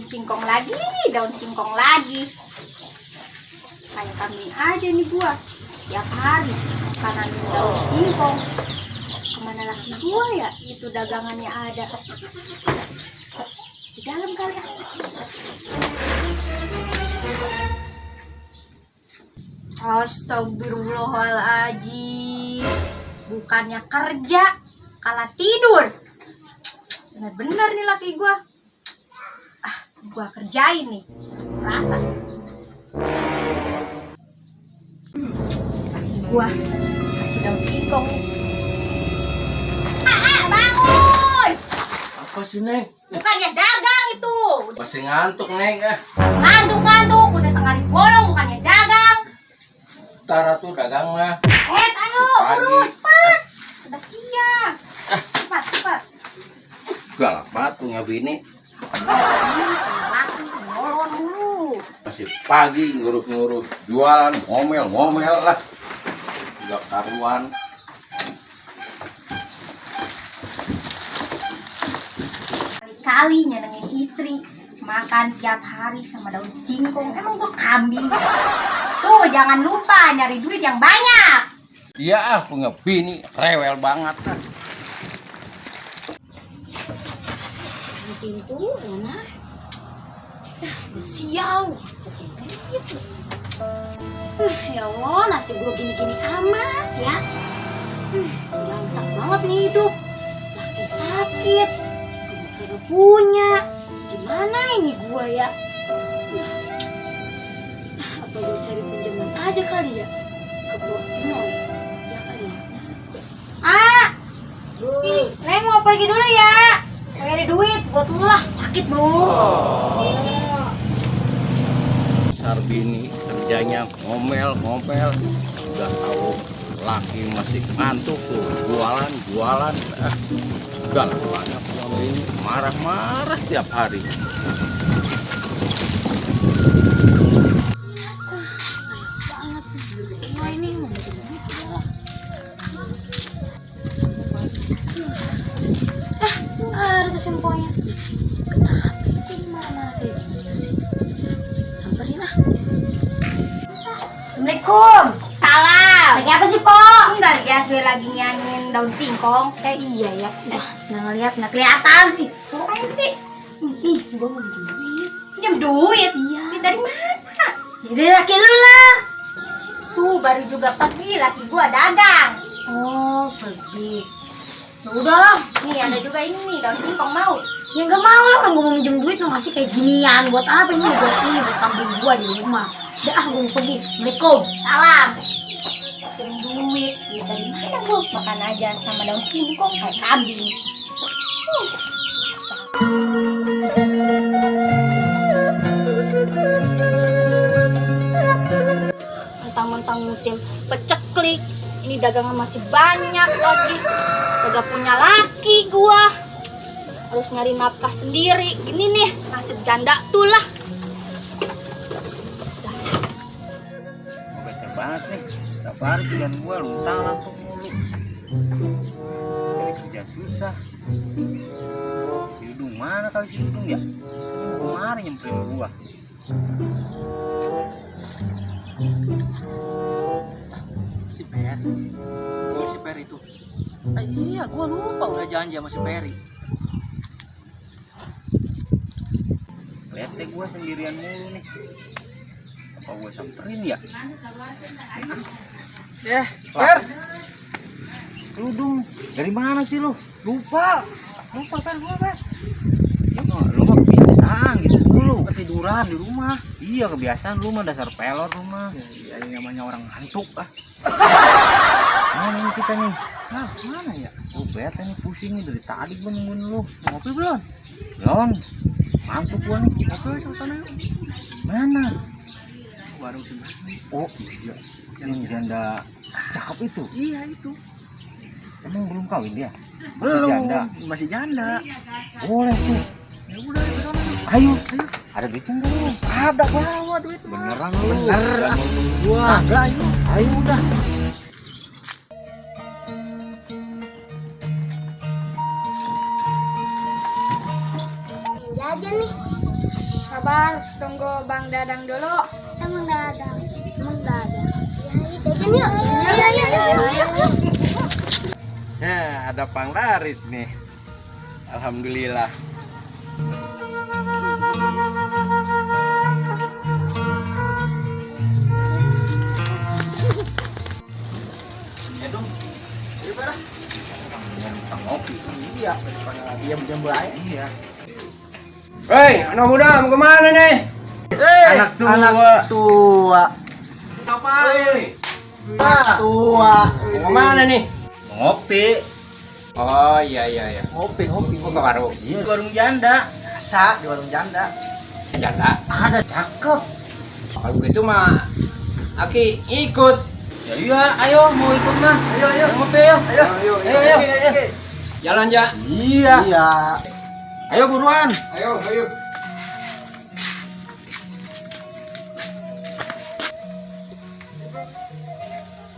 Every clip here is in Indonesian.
singkong lagi, daun singkong lagi. Kayak kambing aja nih gua. Tiap hari makanan daun singkong. Kemana lagi gua ya? Itu dagangannya ada. Di dalam kali ya. Astagfirullahaladzim. Bukannya kerja, kalah tidur. Bener-bener nih laki gua. Gua kerjain nih. Rasa. Gua kasih daun singkong nih. Bangun! Apa sih, Neng? Bukannya dagang itu. Masih ngantuk, Neng. Ngantuk. Udah tengah bolong, bukannya dagang. Tara tuh dagang mah. Ayo, buru, cepat. Udah siang. Cepat. Galak banget punya bini. Laki, ngolon dulu. Masih pagi ngurus-ngurus jualan, ngomel lah. Gak karuan. Kali-kali nyenengin istri makan tiap hari sama daun singkong. Emang gua kambing. Tuh, jangan lupa nyari duit yang banyak. Iya, punya bini rewel banget. Pintu mana? Sial. Ya Allah, nasib gue gini-gini amat ya. Bangsat banget nih hidup. Laki sakit, duit kagak punya. Gimana ini gue ya? Apa gue cari pinjaman aja kali ya? Ke Bro Noy, ya kali ya. Neng mau pergi dulu ya. Cari duit buat mulah, sakit melulu. Besar bini kerjanya ngomel. Udah tahu laki masih ngantuk tuh jualan. Galak banget punya bini, marah tiap hari. Banget semua ini mau duit ya. Ada tuh simponya. Kenapa itu marah-marah kayak gitu sih? Samperin ah. Assalamualaikum. Salam. Lagi apa sih, Po? Enggak lihat gue lagi nyanyiin daun singkong. Iya ya. Nggak kelihatan. Ngapain sih? Gue mau minjem duit. Minjem duit? Iya. Dari mana? Ya, dari laki lu lah. Tuh baru juga pergi, laki gua dagang. Oh, pergi. Ya udahlah, nih ada juga ini nih daun singkong mau. Ya nggak mau lah, orang gua mau minjem duit lo ngasih kayak ginian. Buat apa ini? Buat kambing gua di rumah. Dah, gua mau pergi. Assalamualaikum. Salam. Minjem duit. Ya dari mana gua? Makan aja sama daun singkong kayak kambing. Mentang-mentang musim peceklik, ini dagangan masih banyak lagi. Kagak punya laki gua, harus nyari nafkah sendiri. Ini nih nasib janda tuh lah. Bete banget nih, tiap hari pilihan gua luntang lantung mulu. Cari kerja susah. Dudung mana kali si Dudung ya? Ini kemarin nyemperin gua. Si Peri, iya si Peri itu. Iya, gua lupa udah janji sama si Peri. Bete gua sendirian mulu nih. Apa gua samperin ya? Per, Dudung, dari mana sih lu? lupa Per, gua Per. Lu mah kebiasaan gitu dulu. Ketiduran di rumah. Iya kebiasaan lu mah dasar pelor lu mah. Ya, ini namanya orang ngantuk ah. Mana ini kita nih? Ah, mana ya? Lu bete nih pusing nih dari tadi gua nungguin lu. Ngopi belum? Belum. Ngantuk gua nih. Ngopi aja sana yuk. Mana? Warung sebelah. Oh iya. Yang janda cakep itu. Iya itu. Emang belum kawin dia? Belum. Janda. Masih janda. Boleh tuh. Ya udah ke sana. Ayo. Ada duitnya enggak lu? Ada bawa duit mah. Beneran lu? Bener. Jangan ngomong gua. Agak ayo. Ayo udah. Jajan nih. Bentar, tunggu Bang Dadang dulu. Emang Dadang. Jajan yuk. Ayo. Nah, ada panglaris nih. Alhamdulillah. Ya dong. Gimana? Tentang ngopi. Iya, daripada diam-diam baik. Iya. Hei, anak muda, mau kemana nih? Anak tua. Ngapain? Anak tua. Mau kemana nih? Ngopi. Oh iya. Ngopi. Mau ke warung? Iya, di warung janda. Biasa di warung janda. Janda. Ada cakep. Kalau gitu mah, Aki ikut. Ya iya, ayo mau ikut mah. Ayo. Ngopi yuk. Ayo. Jalan ya. Iya. Ayo buruan. Ayo.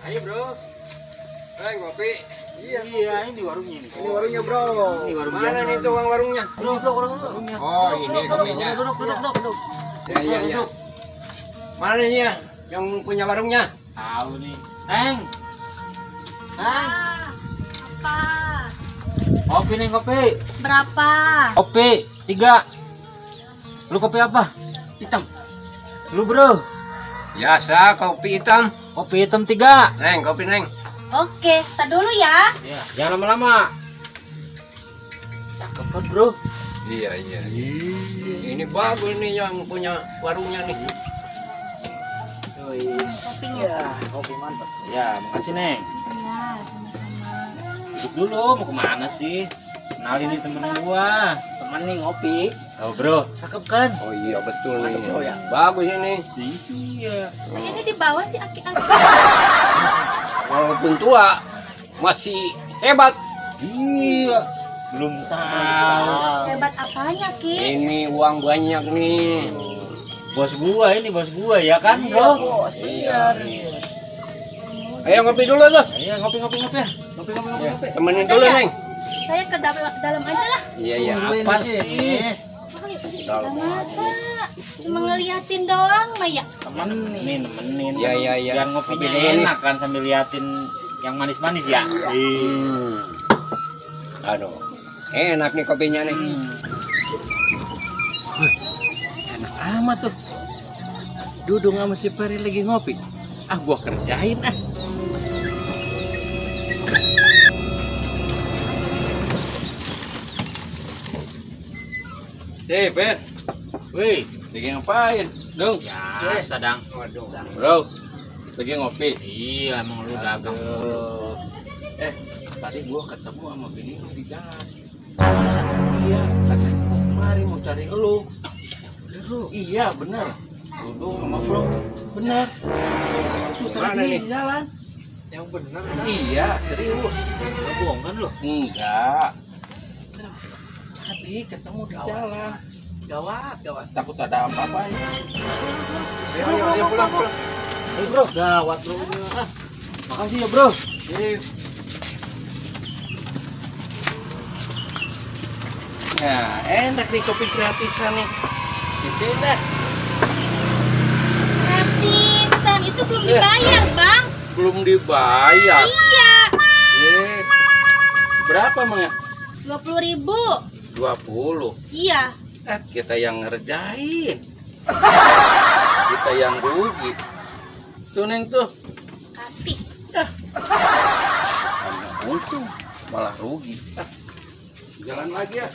Ayo bro. Ngopi. Iya, ini di warungnya ini. Ini warungnya bro. Ini warung Mana janda. nih tukang warungnya? Duduk, warungnya. Oh ini kopinya. Duduk. Ya. Mana nih ya? Yang punya warungnya? Tahu nih. Neng, Apa? kopi nih kopi. Berapa? Kopi 3. Lu kopi apa? Hitam. Lu bro, Biasa kopi hitam. kopi hitam 3. Neng, kopi neng. Oke, tar dulu ya. Ya, jangan lama-lama. Cakep kan bro? Iya. Ini bagus nih yang punya warungnya nih. Kopinya. Ya, kopi mantap. Ya, makasih Neng. Ya, sama-sama. Duduk dulu, mau kemana sih? Kenalin nih temen gua. Teman nih ngopi. Oh bro, cakep kan? Oh iya betul nih. Mantap, bro, ya. Bagus ini. Iya. Ini di bawah sih aki-aki. Walaupun tua masih hebat. Iya. Belum tahu. Hebat apanya, Ki? Ini uang banyak nih. Bos gua ini, bos gua ya kan bro? Bos, Iya. bener. Ayo ngopi dulu tuh. Iya, ngopi ya. Ya, temenin dulu Udah, ya? neng. Saya ke dalam aja lah. Iya. Apa sih? Masa cuma ngeliatin doang, Maya. Nemenin. Iya. Biar ngopinya Ngopi dulu nih. enak kan sambil liatin yang manis-manis ya. Aduh, enak nih kopinya nih. Enak amat tuh. Duduk sama si Peri lagi ngopi. Ah, gua kerjain ah. Per, Wih, lagi ngapain? Dong. ya sedang. Waduh. Bro, lagi ngopi. Iya, emang lu dagang. Aduh. Tadi gua ketemu sama bini lu di jalan. Bisa dia, katanya mau kemari mau cari elu. Iya, bener. Duduk sama bro. Bener. Tuh tadi di jalan. Yang bener Iya, serius. Gak bohong kan lo? Enggak. Tadi ketemu di jalan. Gawat. Takut ada apa-apa ya. Ayo, pulang. bro, gawat bro. Makasih ya bro. Ya, enak nih kopi gratisan nih. Kecil dah. Gratisan itu belum dibayar, Bang. Belum dibayar. Iya. Berapa Mang ya? 20.000. 20. Iya. Kita yang ngerjain. Kita yang rugi. Tuh Neng tuh. Kasih. Karena untung malah rugi. Jalan lagi ya.